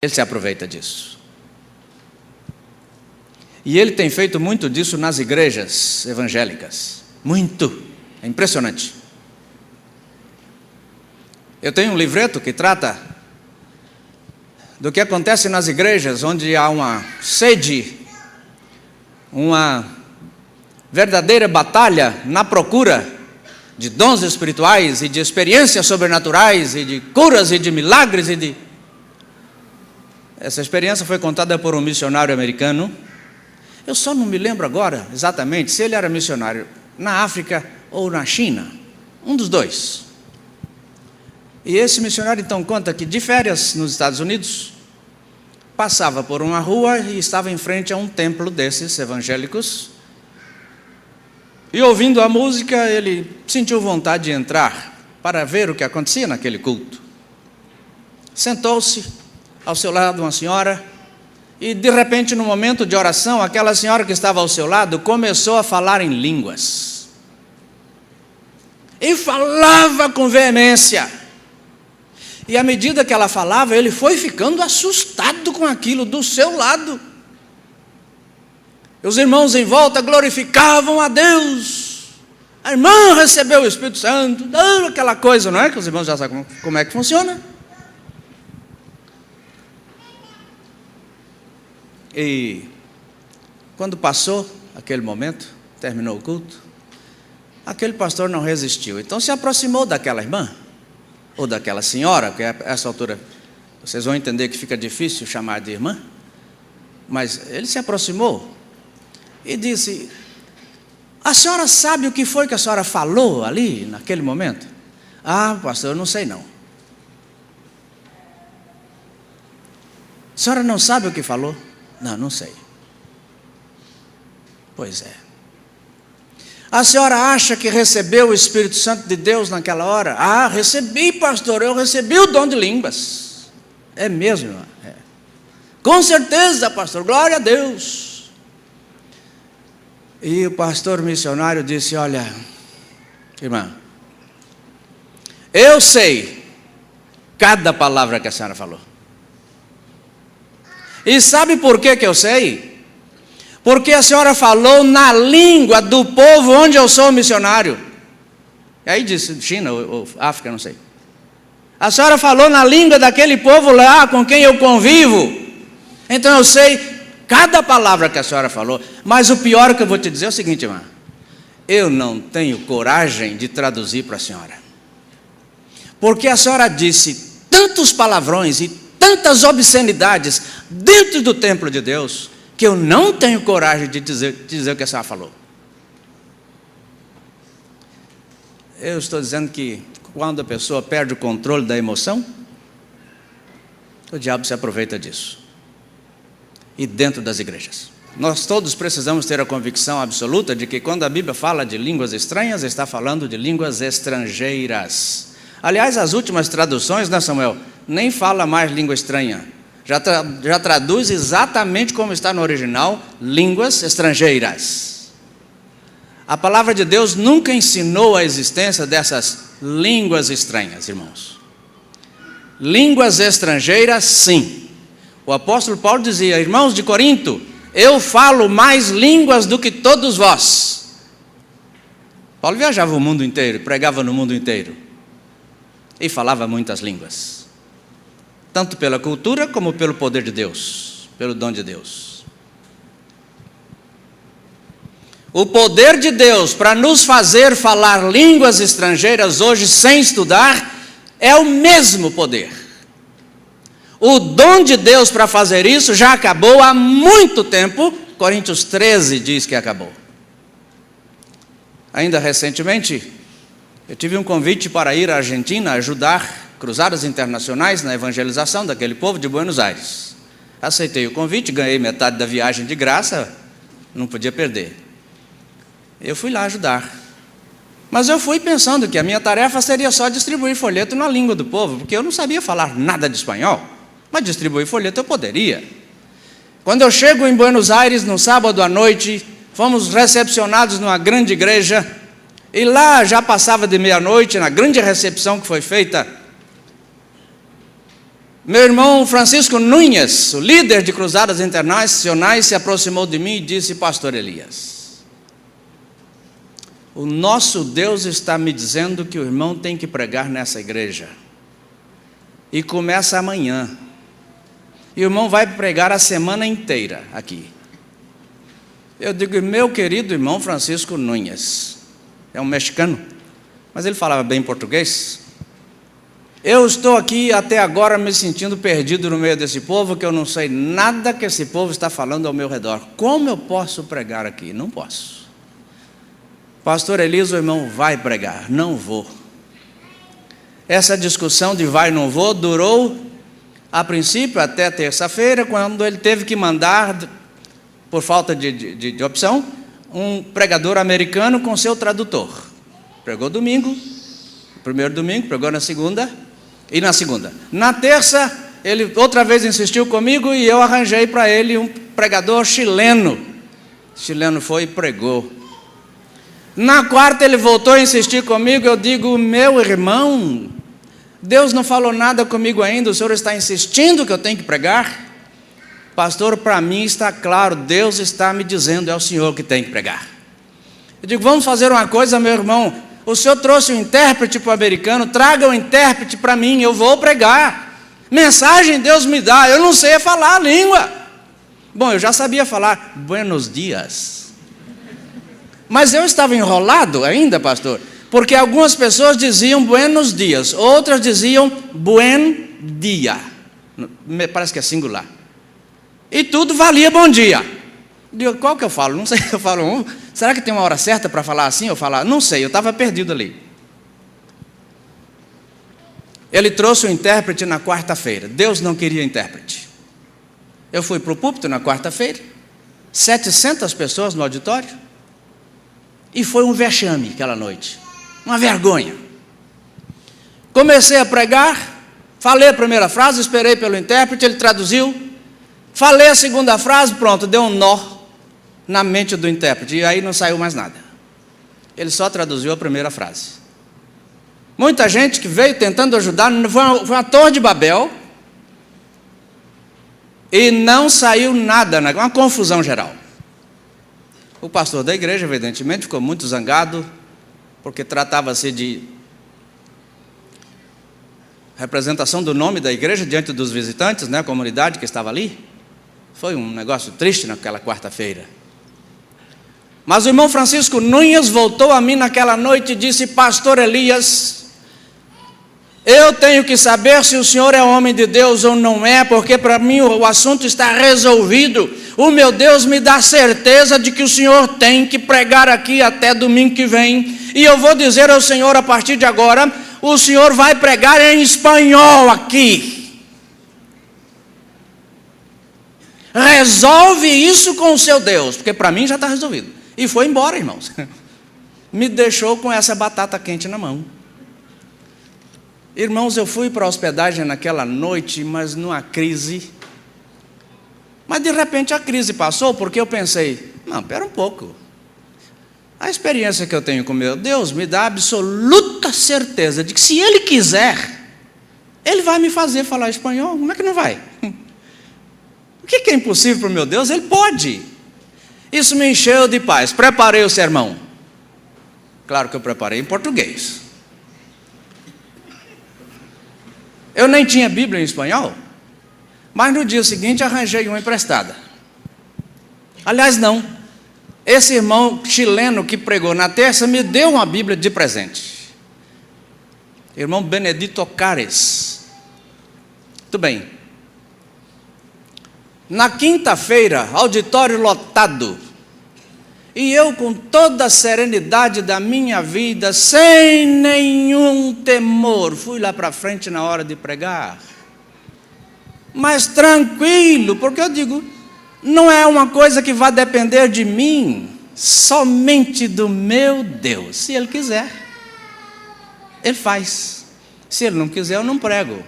Ele se aproveita disso. E ele tem feito muito disso nas igrejas evangélicas. Muito. É impressionante. Eu tenho um livreto que trata do que acontece nas igrejas onde há uma sede, uma verdadeira batalha na procura de dons espirituais e de experiências sobrenaturais e de curas e de milagres Essa experiência foi contada por um missionário americano. Eu só não me lembro agora exatamente se ele era missionário na África ou na China, um dos dois. E esse missionário então conta que de férias nos Estados Unidos, passava por uma rua e estava em frente a um templo desses evangélicos, e ouvindo a música ele sentiu vontade de entrar para ver o que acontecia naquele culto. Sentou-se, ao seu lado uma senhora, e de repente no momento de oração, aquela senhora que estava ao seu lado começou a falar em línguas, e falava com veemência, e à medida que ela falava, ele foi ficando assustado com aquilo do seu lado. Os irmãos em volta glorificavam a Deus, a irmã recebeu o Espírito Santo, aquela coisa, não é? Que os irmãos já sabem como é que funciona. E quando passou aquele momento, terminou o culto, aquele pastor não resistiu, então se aproximou daquela irmã, ou daquela senhora, que a essa altura vocês vão entender que fica difícil chamar de irmã, mas ele se aproximou e disse: a senhora sabe o que foi que a senhora falou ali, naquele momento? Ah, pastor, eu não sei não. A senhora não sabe o que falou? Não, não sei. Pois é. A senhora acha que recebeu o Espírito Santo de Deus naquela hora? Ah, recebi, pastor, eu recebi o dom de línguas. É mesmo? É. Com certeza, pastor, glória a Deus. E o pastor missionário disse: olha, irmã, eu sei cada palavra que a senhora falou. E sabe por que eu sei? Porque a senhora falou na língua do povo onde eu sou missionário. E aí disse China ou África, não sei. A senhora falou na língua daquele povo lá com quem eu convivo. Então eu sei cada palavra que a senhora falou. Mas o pior que eu vou te dizer é o seguinte, irmã: eu não tenho coragem de traduzir para a senhora, porque a senhora disse tantos palavrões e tantas obscenidades dentro do templo de Deus, que eu não tenho coragem de dizer o que a senhora falou. Eu estou dizendo que quando a pessoa perde o controle da emoção, o diabo se aproveita disso. E dentro das igrejas, nós todos precisamos ter a convicção absoluta de que quando a Bíblia fala de línguas estranhas, está falando de línguas estrangeiras. Aliás, as últimas traduções, né, Samuel, nem fala mais língua estranha, já traduz exatamente como está no original, línguas estrangeiras. A palavra de Deus nunca ensinou a existência dessas línguas estranhas, irmãos. Línguas estrangeiras, sim. O apóstolo Paulo dizia: irmãos de Corinto, eu falo mais línguas do que todos vós. Paulo viajava o mundo inteiro, pregava no mundo inteiro, e falava muitas línguas, tanto pela cultura como pelo poder de Deus, pelo dom de Deus. O poder de Deus para nos fazer falar línguas estrangeiras hoje sem estudar é o mesmo poder. O dom de Deus para fazer isso já acabou há muito tempo. Coríntios 13 diz que acabou. Ainda recentemente eu tive um convite para ir à Argentina ajudar cruzadas internacionais na evangelização daquele povo de Buenos Aires. Aceitei o convite, ganhei metade da viagem de graça, não podia perder. Eu fui lá ajudar, mas eu fui pensando que a minha tarefa seria só distribuir folheto na língua do povo, porque eu não sabia falar nada de espanhol, mas distribuir folheto eu poderia. Quando eu chego em Buenos Aires, no sábado à noite, fomos recepcionados numa grande igreja, e lá já passava de meia-noite, na grande recepção que foi feita Meu irmão Francisco Nunes, o líder de Cruzadas Internacionais, se aproximou de mim e disse: pastor Elias, o nosso Deus está me dizendo que o irmão tem que pregar nessa igreja, e começa amanhã, e o irmão vai pregar a semana inteira aqui. Eu digo: meu querido irmão Francisco Nunes, é um mexicano, mas ele falava bem português. Eu estou aqui até agora me sentindo perdido no meio desse povo, que eu não sei nada que esse povo está falando ao meu redor. Como eu posso pregar aqui? Não posso. Pastor Elias, o irmão vai pregar. Não vou. Essa discussão de vai ou não vou durou, a princípio, até terça-feira, quando ele teve que mandar, por falta de opção, um pregador americano com seu tradutor. Pregou domingo, primeiro domingo, pregou na segunda e na segunda. Na terça, ele outra vez insistiu comigo e eu arranjei para ele um pregador chileno. O chileno foi e pregou. Na quarta ele voltou a insistir comigo, eu digo: meu irmão, Deus não falou nada comigo ainda, o senhor está insistindo que eu tenho que pregar? Pastor, para mim está claro, Deus está me dizendo, é o senhor que tem que pregar. Eu digo: vamos fazer uma coisa, meu irmão, o senhor trouxe um intérprete para o americano, traga um intérprete para mim, eu vou pregar. Mensagem Deus me dá, eu não sei falar a língua. Bom, eu já sabia falar buenos dias, mas eu estava enrolado ainda, pastor, porque algumas pessoas diziam buenos dias, outras diziam buen dia, parece que é singular, e tudo valia bom dia. Digo: qual que eu falo? Não sei, eu falo um. Será que tem uma hora certa para falar assim? Eu falar, não sei, eu estava perdido ali. Ele trouxe o intérprete na quarta-feira. Deus não queria intérprete. Eu fui para o púlpito na quarta-feira, 700 pessoas no auditório, e foi um vexame aquela noite, uma vergonha. Comecei a pregar, falei a primeira frase, esperei pelo intérprete, ele traduziu, falei a segunda frase, pronto, deu um nó na mente do intérprete, e aí não saiu mais nada. Ele só traduziu a primeira frase. Muita gente que veio tentando ajudar, foi uma torre de Babel, e não saiu nada, uma confusão geral. O pastor da igreja, evidentemente, ficou muito zangado, porque tratava-se de representação do nome da igreja diante dos visitantes, a comunidade que estava ali. Foi um negócio triste naquela quarta-feira. Mas o irmão Francisco Nunes voltou a mim naquela noite e disse: pastor Elias, eu tenho que saber se o senhor é homem de Deus ou não é, porque para mim o assunto está resolvido. O meu Deus me dá certeza de que o senhor tem que pregar aqui até domingo que vem, e eu vou dizer ao senhor, a partir de agora, o senhor vai pregar em espanhol aqui. Resolve isso com o seu Deus, porque para mim já está resolvido. E foi embora, irmãos. Me deixou com essa batata quente na mão. Irmãos, eu fui para a hospedagem naquela noite, mas numa crise. Mas de repente a crise passou, porque eu pensei: não, espera um pouco. A experiência que eu tenho com meu Deus me dá absoluta certeza de que, se Ele quiser, Ele vai me fazer falar espanhol. Como é que não vai? O que é impossível para o meu Deus? Ele pode. Isso me encheu de paz. Preparei o sermão. Claro que eu preparei em português. Eu nem tinha Bíblia em espanhol, mas no dia seguinte arranjei uma emprestada. Aliás, não. Esse irmão chileno que pregou na terça me deu uma Bíblia de presente. Irmão Benedito Cares. Muito bem. Na quinta-feira, auditório lotado, e eu, com toda a serenidade da minha vida, sem nenhum temor, fui lá para frente na hora de pregar, mas tranquilo, porque eu digo, não é uma coisa que vai depender de mim, somente do meu Deus. Se Ele quiser, Ele faz. Se Ele não quiser, eu não prego.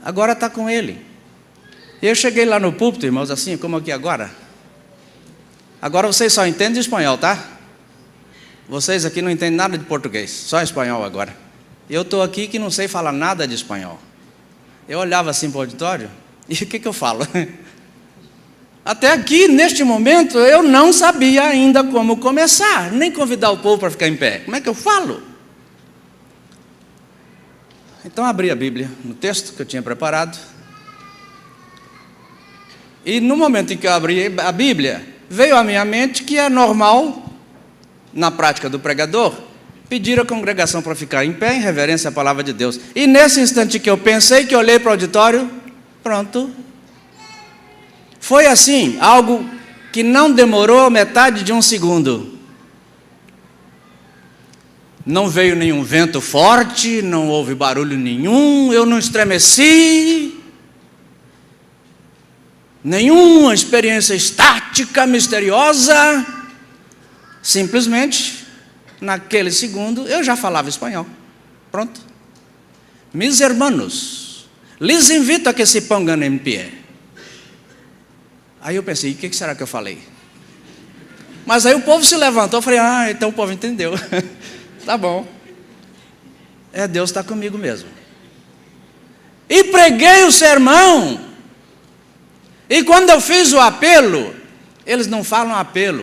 Agora está com Ele. Eu cheguei lá no púlpito, irmãos, assim como aqui agora. Agora vocês só entendem espanhol, tá? Vocês aqui não entendem nada de português, só espanhol agora. Eu estou aqui que não sei falar nada de espanhol. Eu olhava assim para o auditório, e o que eu falo? Até aqui, neste momento, eu não sabia ainda como começar, nem convidar o povo para ficar em pé. Como é que eu falo? Então abri a Bíblia, no texto que eu tinha preparado, e no momento em que eu abri a Bíblia, veio à minha mente que é normal, na prática do pregador, pedir à congregação para ficar em pé, em reverência à palavra de Deus. E nesse instante que eu pensei, que olhei para o auditório, pronto. Foi assim, algo que não demorou metade de um segundo. Não veio nenhum vento forte, não houve barulho nenhum, eu não estremeci. Nenhuma experiência estática, misteriosa. Simplesmente, naquele segundo, eu já falava espanhol. Pronto. Mis hermanos, les invito a que se pongan en pie. Aí eu pensei, o que será que eu falei? Mas aí o povo se levantou, eu falei, então o povo entendeu. Tá bom. Deus está comigo mesmo. E preguei o sermão. E quando eu fiz o apelo, eles não falam apelo,